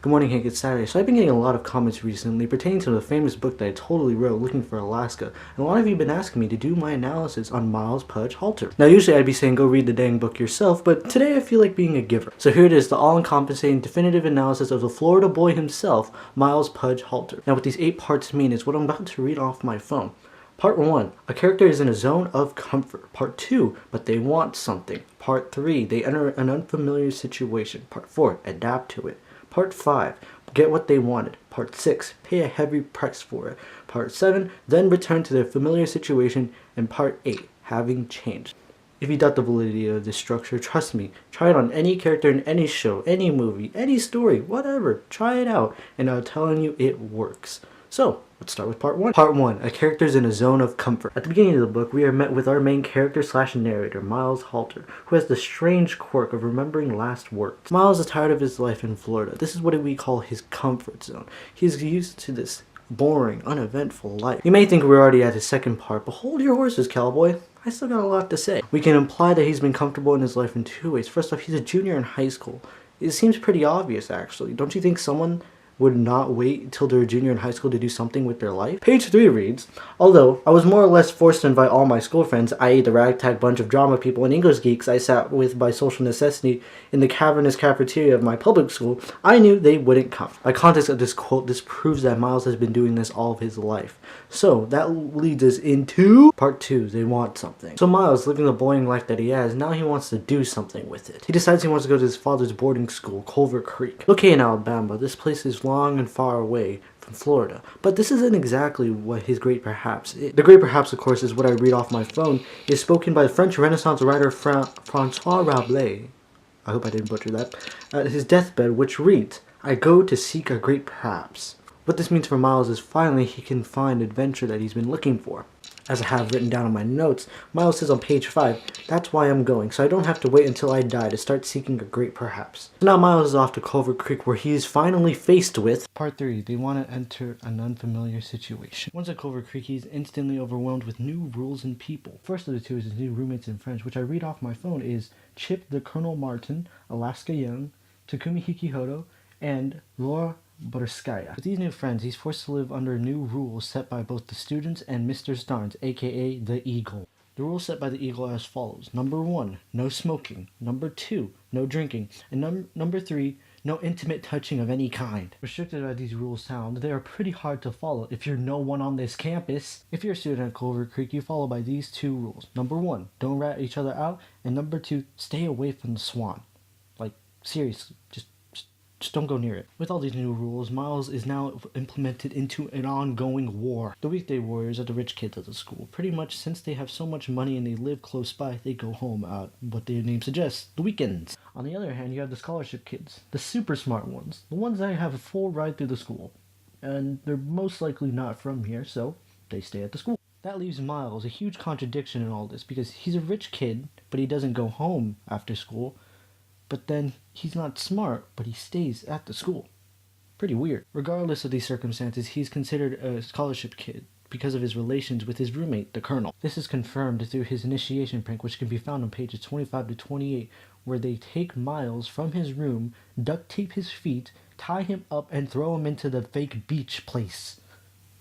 Good morning, Hank. It's Saturday. So I've been getting a lot of comments recently pertaining to the famous book that I totally wrote, Looking for Alaska. And a lot of you have been asking me to do my analysis on Miles Halter. Now, usually I'd be saying go read the dang book yourself, but today I feel like being a giver. So here it is, the all-encompassing, definitive analysis of the Florida boy himself, Miles Halter. Now, what these 8 parts mean is what I'm about to read off my phone. Part 1, a character is in a zone of comfort. Part 2, but they want something. Part 3, they enter an unfamiliar situation. Part 4, adapt to it. Part 5, get what they wanted. Part 6, pay a heavy price for it. Part 7, then return to their familiar situation. And Part 8, having changed. If you doubt the validity of this structure, trust me, try it on any character in any show, any movie, any story, whatever. Try it out, and I'm telling you it works. So, let's start with Part 1. Part 1, a character's in a zone of comfort. At the beginning of the book, we are met with our main character / narrator, Miles Halter, who has the strange quirk of remembering last words. Miles is tired of his life in Florida. This is what we call his comfort zone. He's used to this boring, uneventful life. You may think we're already at his second part, but hold your horses, cowboy. I still got a lot to say. We can imply that he's been comfortable in his life in 2 ways. First off, he's a junior in high school. It seems pretty obvious, actually. Don't you think someone would not wait until they're a junior in high school to do something with their life? Page 3 reads, although I was more or less forced to invite all my school friends, i.e. the ragtag bunch of drama people and English geeks I sat with by social necessity in the cavernous cafeteria of my public school, I knew they wouldn't come. By context of this quote, this proves that Miles has been doing this all of his life. So that leads us into Part 2, they want something. So Miles, living the boring life that he has, now he wants to do something with it. He decides he wants to go to his father's boarding school, Culver Creek. Located in Alabama, this place is long and far away from Florida. But this isn't exactly what his great perhaps is. The great perhaps, of course, is what I read off my phone, is spoken by the French Renaissance writer Francois Rabelais. I hope I didn't butcher that. At his deathbed, which reads, I go to seek a great perhaps. What this means for Miles is finally he can find adventure that he's been looking for. As I have written down in my notes, Miles says on page 5, that's why I'm going, so I don't have to wait until I die to start seeking a great perhaps. So now Miles is off to Culver Creek where he is finally faced with Part 3, they want to enter an unfamiliar situation. Once at Culver Creek, he's instantly overwhelmed with new rules and people. First of the two is his new roommates in French, which I read off my phone is Chip the Colonel Martin, Alaska Young, Takumi Hikihoto, and Laura Borskaya. With these new friends, he's forced to live under new rules set by both the students and Mr. Starnes, aka the Eagle. The rules set by the Eagle are as follows. Number 1, no smoking. Number 2, no drinking. And number 3, no intimate touching of any kind. Restricted by these rules sound, they are pretty hard to follow if you're no one on this campus. If you're a student at Culver Creek, you follow by these 2 rules. Number 1, don't rat each other out. And number 2, stay away from the Swan. Like, seriously, just don't go near it. With all these new rules, Miles is now implemented into an ongoing war. The weekday warriors are the rich kids of the school. Pretty much since they have so much money and they live close by, they go home what their name suggests, the weekends. On the other hand, you have the scholarship kids, the super smart ones, the ones that have a full ride through the school. And they're most likely not from here, so they stay at the school. That leaves Miles a huge contradiction in all this because he's a rich kid, but he doesn't go home after school. But then he's not smart, but he stays at the school. Pretty weird. Regardless of these circumstances, he's considered a scholarship kid because of his relations with his roommate, the Colonel. This is confirmed through his initiation prank, which can be found on pages 25 to 28, where they take Miles from his room, duct tape his feet, tie him up, and throw him into the fake beach place.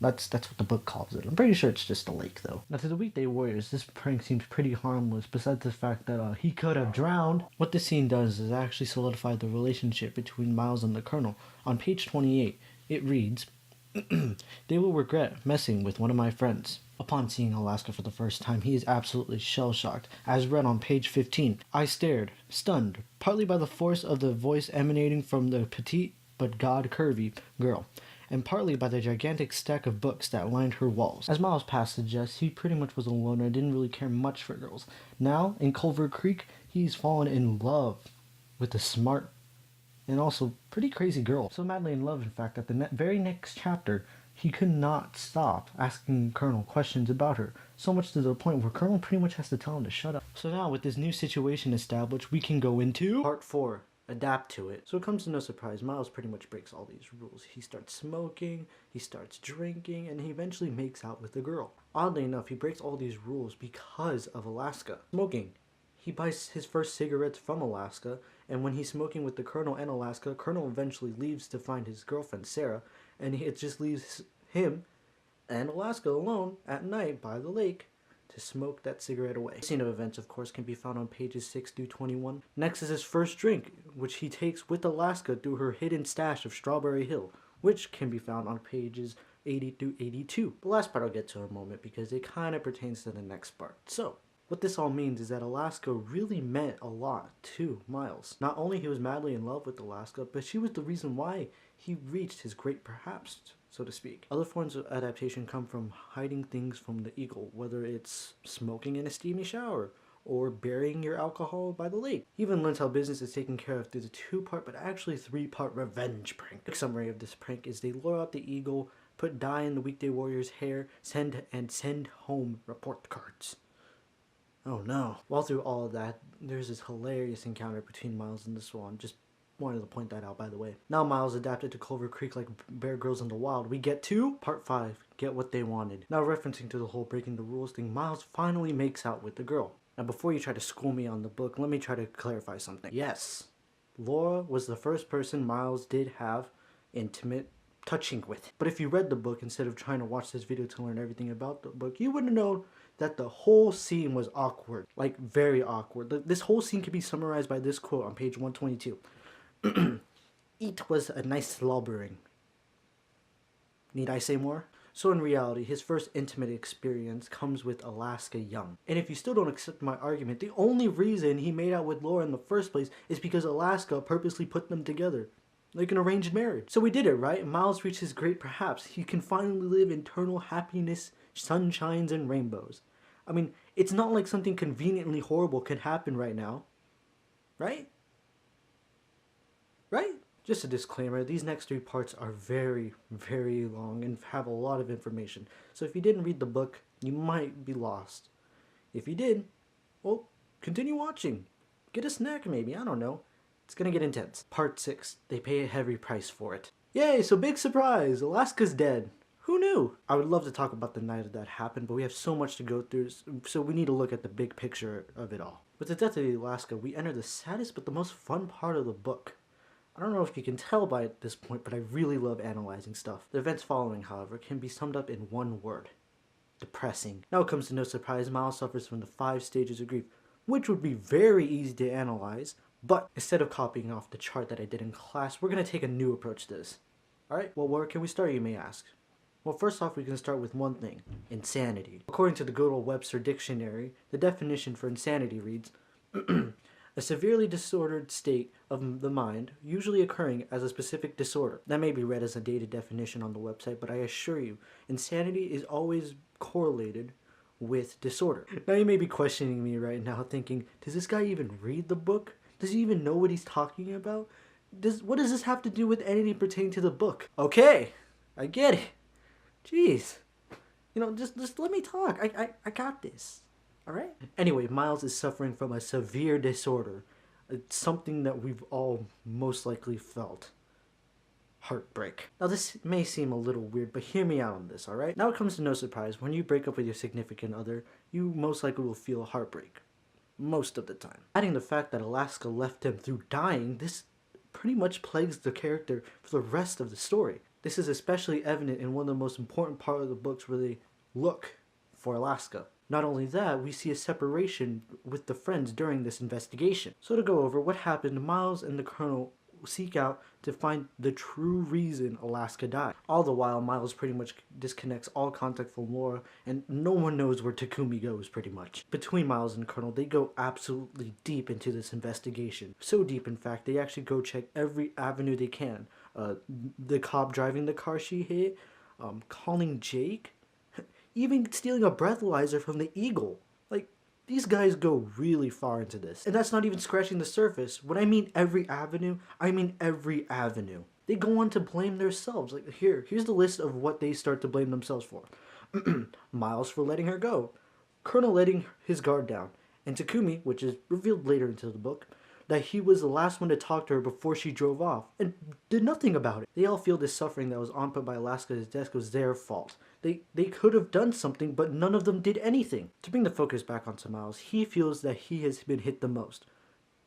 That's what the book calls it. I'm pretty sure it's just a lake, though. Now, to the weekday warriors, this prank seems pretty harmless, besides the fact that he could have drowned. What this scene does is actually solidify the relationship between Miles and the Colonel. On page 28, it reads, they will regret messing with one of my friends. Upon seeing Alaska for the first time, he is absolutely shell-shocked. As read on page 15, I stared, stunned, partly by the force of the voice emanating from the petite but god-curvy girl, and partly by the gigantic stack of books that lined her walls. As Miles past suggests, he pretty much was a loner and didn't really care much for girls. Now, in Culver Creek, he's fallen in love with a smart and also pretty crazy girl. So madly in love, in fact, that the very next chapter, he could not stop asking Colonel questions about her, so much to the point where Colonel pretty much has to tell him to shut up. So now, with this new situation established, we can go into Part 4. Adapt to it. So it comes to no surprise, Miles pretty much breaks all these rules. He starts smoking, he starts drinking, and he eventually makes out with a girl. Oddly enough, he breaks all these rules because of Alaska. Smoking. He buys his first cigarettes from Alaska, And when he's smoking with the Colonel and Alaska, Colonel eventually leaves to find his girlfriend Sarah, and it just leaves him and Alaska alone at night by the lake to smoke that cigarette away. The scene of events, of course, can be found on pages 6 through 21. Next is his first drink, which he takes with Alaska through her hidden stash of Strawberry Hill, which can be found on pages 80 through 82. The last part I'll get to in a moment because it kind of pertains to the next part. So, what this all means is that Alaska really meant a lot to Miles. Not only he was madly in love with Alaska, but she was the reason why he reached his great perhaps, so to speak. Other forms of adaptation come from hiding things from the eagle, whether it's smoking in a steamy shower or burying your alcohol by the lake. He even learns how business is taken care of through the 2-part but actually 3-part revenge prank. The summary of this prank is they lure out the eagle, put dye in the weekday warrior's hair, send home report cards. Oh no. While through all of that, there's this hilarious encounter between Miles and the Swan. Just wanted to point that out, by the way. Now Miles adapted to Clover Creek like Bear Grylls in the Wild. We get to part 5, get what they wanted. Now referencing to the whole breaking the rules thing, Miles finally makes out with the girl. Now before you try to school me on the book, let me try to clarify something. Yes, Laura was the first person Miles did have intimate touching with. But if you read the book instead of trying to watch this video to learn everything about the book, you would have known that the whole scene was awkward. Like, very awkward. This whole scene can be summarized by this quote on page 122. It was a nice slobbering. Need I say more? So in reality, his first intimate experience comes with Alaska Young. And if you still don't accept my argument, the only reason he made out with Laura in the first place is because Alaska purposely put them together. Like an arranged marriage. So we did it, right? Miles reached his great perhaps. He can finally live eternal happiness, sunshines, and rainbows. I mean, it's not like something conveniently horrible could happen right now. Right? Right? Just a disclaimer, these next 3 parts are very, very long and have a lot of information. So if you didn't read the book, you might be lost. If you did, well, continue watching. Get a snack maybe, I don't know. It's gonna get intense. Part 6, they pay a heavy price for it. Yay, so big surprise, Alaska's dead. Who knew? I would love to talk about the night that happened, but we have so much to go through, so we need to look at the big picture of it all. With the death of Alaska, we enter the saddest but the most fun part of the book. I don't know if you can tell by this point, but I really love analyzing stuff. The events following, however, can be summed up in one word. Depressing. Now it comes to no surprise, Miles suffers from the 5 stages of grief, which would be very easy to analyze, but instead of copying off the chart that I did in class, we're going to take a new approach to this. Alright, well where can we start, you may ask? Well, first off, we can start with one thing, insanity. According to the good old Webster Dictionary, the definition for insanity reads, a severely disordered state of the mind, usually occurring as a specific disorder. That may be read as a dated definition on the website, but I assure you, insanity is always correlated with disorder. Now you may be questioning me right now, thinking, does this guy even read the book? Does he even know what he's talking about? What does this have to do with anything pertaining to the book? Okay, I get it. Jeez. You know, just let me talk. I got this. Alright? Anyway, Miles is suffering from a severe disorder. It's something that we've all most likely felt. Heartbreak. Now this may seem a little weird, but hear me out on this, alright? Now it comes to no surprise, when you break up with your significant other, you most likely will feel heartbreak. Most of the time. Adding the fact that Alaska left him through dying, this pretty much plagues the character for the rest of the story. This is especially evident in one of the most important parts of the books where they look for Alaska. Not only that, we see a separation with the friends during this investigation. So to go over what happened, Miles and the Colonel seek out to find the true reason Alaska died. All the while, Miles pretty much disconnects all contact from Laura, and no one knows where Takumi goes, pretty much. Between Miles and Colonel, they go absolutely deep into this investigation. So deep, in fact, they actually go check every avenue they can. The cop driving the car she hit, calling Jake, even stealing a breathalyzer from the Eagle. Like, these guys go really far into this. And that's not even scratching the surface. When I mean every avenue, I mean every avenue. They go on to blame themselves. Like, here's the list of what they start to blame themselves for. Miles for letting her go. Colonel letting his guard down. And Takumi, which is revealed later into the book, that he was the last one to talk to her before she drove off, and did nothing about it. They all feel this suffering that was onput by Alaska's death was their fault. They could have done something, but none of them did anything. To bring the focus back onto Miles, he feels that he has been hit the most.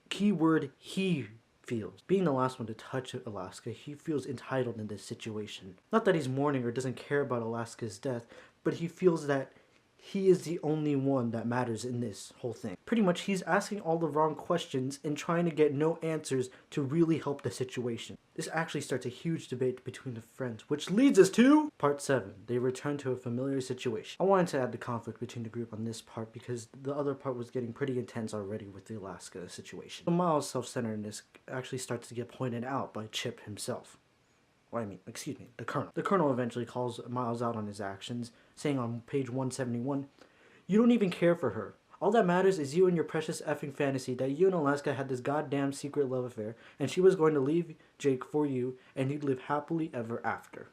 Keyword he feels. Being the last one to touch Alaska, he feels entitled in this situation. Not that he's mourning or doesn't care about Alaska's death, but he feels that he is the only one that matters in this whole thing. Pretty much, he's asking all the wrong questions and trying to get no answers to really help the situation. This actually starts a huge debate between the friends, which leads us to part 7. They return to a familiar situation. I wanted to add the conflict between the group on this part because the other part was getting pretty intense already with the Alaska situation. So Miles' self-centeredness actually starts to get pointed out by Chip himself. The Colonel. The Colonel eventually calls Miles out on his actions, saying on page 171, "You don't even care for her. All that matters is you and your precious effing fantasy that you and Alaska had this goddamn secret love affair, and she was going to leave Jake for you, and you'd live happily ever after."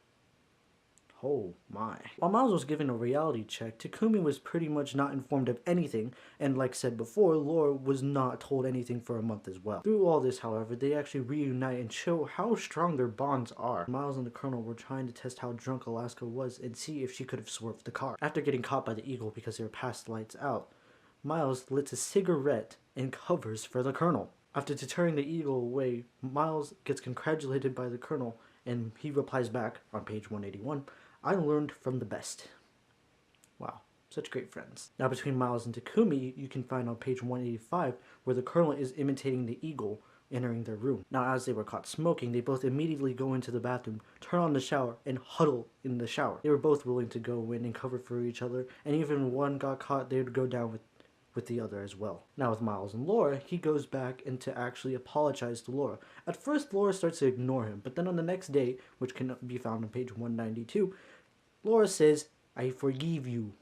Oh my. While Miles was given a reality check, Takumi was pretty much not informed of anything, and like said before, Laura was not told anything for a month as well. Through all this, however, they actually reunite and show how strong their bonds are. Miles and the Colonel were trying to test how drunk Alaska was and see if she could have swerved the car. After getting caught by the Eagle because they were past lights out, Miles lit a cigarette and covers for the Colonel. After deterring the Eagle away, Miles gets congratulated by the Colonel, and he replies back on page 181, "I learned from the best." Wow, such great friends. Now between Miles and Takumi, you can find on page 185 where the Colonel is imitating the Eagle entering their room. Now as they were caught smoking, they both immediately go into the bathroom, turn on the shower, and huddle in the shower. They were both willing to go in and cover for each other, and even when one got caught, they would go down with the other as well. Now with Miles and Laura, he goes back and to actually apologize to Laura. At first, Laura starts to ignore him, but then on the next day, which can be found on page 192, Laura says, "I forgive you."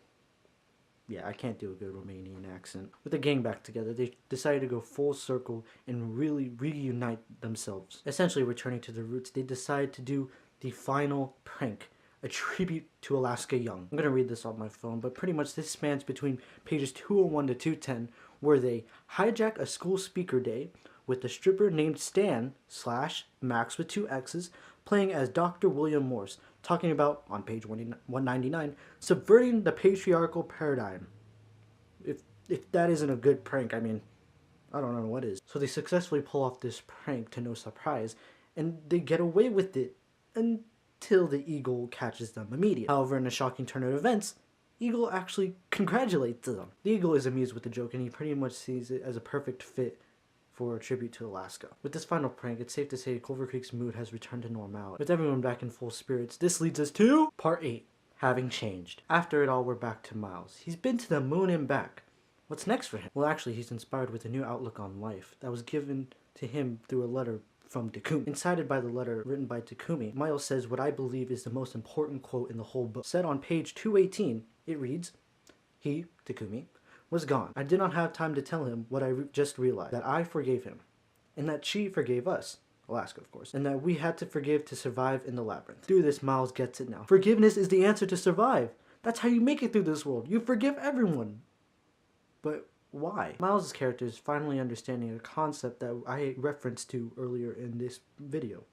Yeah, I can't do a good Romanian accent. With the gang back together, they decided to go full circle and really reunite themselves. Essentially returning to their roots, they decide to do the final prank, a tribute to Alaska Young. I'm going to read this on my phone, but pretty much this spans between pages 201 to 210, where they hijack a school speaker day with a stripper named Stan / Max with 2 X's playing as Dr. William Morse, talking about, on page 199, subverting the patriarchal paradigm. If that isn't a good prank, I mean, I don't know what is. So they successfully pull off this prank to no surprise, and they get away with it until the Eagle catches them immediately. However, in a shocking turn of events, Eagle actually congratulates them. The Eagle is amused with the joke, and he pretty much sees it as a perfect fit for a tribute to Alaska. With this final prank, it's safe to say Clover Creek's mood has returned to normality. With everyone back in full spirits, this leads us to part 8, having changed. After it all, we're back to Miles. He's been to the moon and back. What's next for him? Well, actually, he's inspired with a new outlook on life that was given to him through a letter from Takumi. Incited by the letter written by Takumi, Miles says what I believe is the most important quote in the whole book. Said on page 218, it reads, "He, Takumi, was gone. I did not have time to tell him what I just realized, that I forgave him, and that she forgave us," Alaska of course, "and that we had to forgive to survive in the labyrinth." Through this, Miles gets it now. Forgiveness is the answer to survive. That's how you make it through this world. You forgive everyone. But why? Miles' character is finally understanding a concept that I referenced to earlier in this video.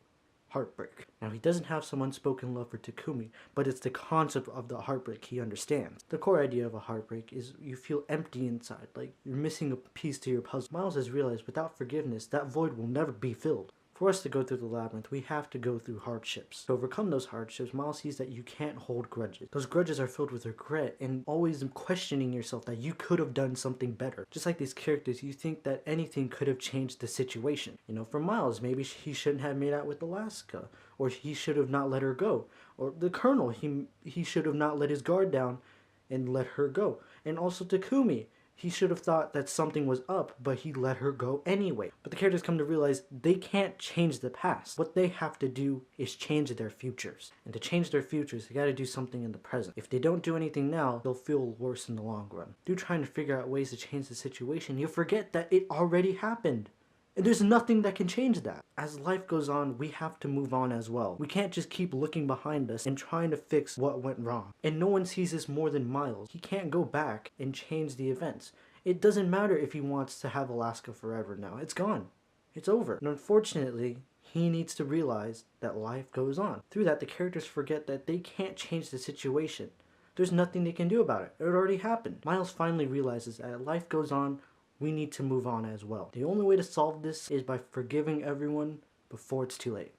Heartbreak. Now, he doesn't have some unspoken love for Takumi, but it's the concept of the heartbreak he understands. The core idea of a heartbreak is you feel empty inside, like you're missing a piece to your puzzle. Miles has realized without forgiveness, that void will never be filled. For us to go through the labyrinth, we have to go through hardships. To overcome those hardships, Miles sees that you can't hold grudges. Those grudges are filled with regret and always questioning yourself that you could have done something better. Just like these characters, you think that anything could have changed the situation. You know, for Miles, maybe he shouldn't have made out with Alaska, or he should have not let her go. Or the Colonel, he should have not let his guard down and let her go. And also Takumi. He should have thought that something was up, but he let her go anyway. But the characters come to realize they can't change the past. What they have to do is change their futures. And to change their futures, they gotta do something in the present. If they don't do anything now, they'll feel worse in the long run. Through trying to figure out ways to change the situation, you forget that it already happened. And there's nothing that can change that. As life goes on, we have to move on as well. We can't just keep looking behind us and trying to fix what went wrong. And no one sees this more than Miles. He can't go back and change the events. It doesn't matter if he wants to have Alaska forever now. It's gone. It's over. And unfortunately, he needs to realize that life goes on. Through that, the characters forget that they can't change the situation. There's nothing they can do about it. It already happened. Miles finally realizes that life goes on we need to move on as well. The only way to solve this is by forgiving everyone before it's too late.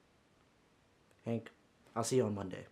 Hank, I'll see you on Monday.